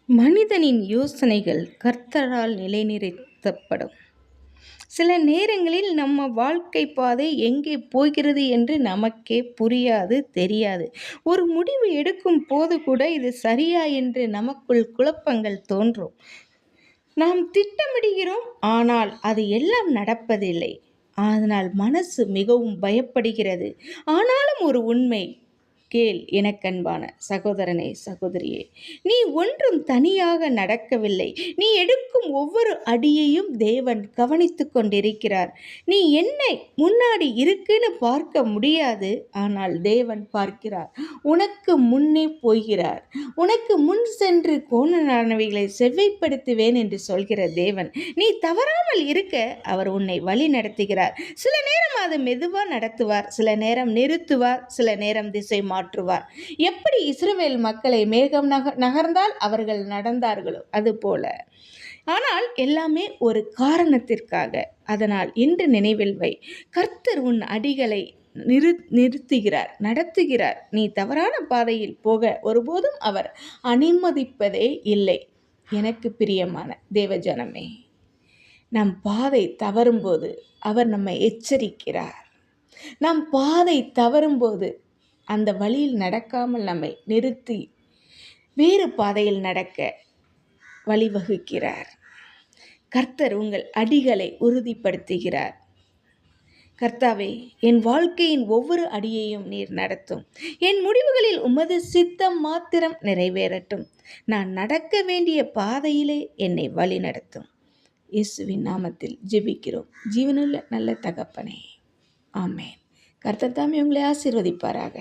மனிதனின் யோசனைகள் கர்த்தரால் நிலைநிறுத்தப்படும். சில நேரங்களில் நம்ம வாழ்க்கை பாதை எங்கே போகிறது என்று நமக்கே புரியாது, தெரியாது. ஒரு முடிவு எடுக்கும் போது கூட இது சரியா என்று நமக்குள் குழப்பங்கள் தோன்றும். நாம் திட்டமிடுகிறோம், ஆனால் அது எல்லாம் நடப்பதில்லை. அதனால் மனசு மிகவும் பயப்படுகிறது. ஆனாலும் ஒரு உண்மை கேள் எனக்கன்பான சகோதரனே, சகோதரியே, நீ ஒன்றும் தனியாக நடக்கவில்லை. நீ எடுக்கும் ஒவ்வொரு அடியையும் தேவன் கவனித்து கொண்டிருக்கிறார். நீ என்னை முன்னாடி இருக்குன்னு பார்க்க முடியாது, ஆனால் தேவன் பார்க்கிறார். உனக்கு முன்னே போகிறார். உனக்கு முன் சென்று கோணலானவைகளை செவ்வைப்படுத்துவேன் என்று சொல்கிற தேவன். நீ தவறாமல் இருக்க அவர் உன்னை வழி நடத்துகிறார். சில நேரம் அதை மெதுவாக நடத்துவார், சில நேரம் நிறுத்துவார், சில நேரம் திசை மாற்றுவார். எப்படி இஸ்ரவேல் மக்களை மேகம் நகர்ந்தால் அவர்கள் நடந்தார்களோ அதுபோல. ஆனால் எல்லாமே ஒரு காரணத்திற்காக. அதனால் இன்று நினைவில் வை, கர்த்தர் உன் அடிகளை நிறுத்துகிறார், நடத்துகிறார். நீ தவறான பாதையில் போக ஒருபோதும் அவர் அனுமதிப்பதே இல்லை. எனக்கு பிரியமான தேவஜனமே, நம் பாதை தவறும்போது அவர் நம்மை எச்சரிக்கிறார். நம் பாதை தவறும்போது அந்த வழியில் நடக்காமல் நம்மை நிறுத்தி வேறு பாதையில் நடக்க வழிவகுக்கிறார். கர்த்தர் உங்கள் அடிகளை உறுதிப்படுத்துகிறார். கர்த்தாவே, என் வாழ்க்கையின் ஒவ்வொரு அடியையும் நீர் நடத்தும். என் முடிவுகளில் உமது சித்தம் மாத்திரம் நிறைவேறட்டும். நான் நடக்க வேண்டிய பாதையிலே என்னை வழி நடத்தும். இயேசுவின் நாமத்தில் ஜெபிக்கிறோம் ஜீவனுள்ள நல்ல தகப்பனே, ஆமேன். கர்த்தர் தாமே உங்களை ஆசீர்வதிப்பாராக.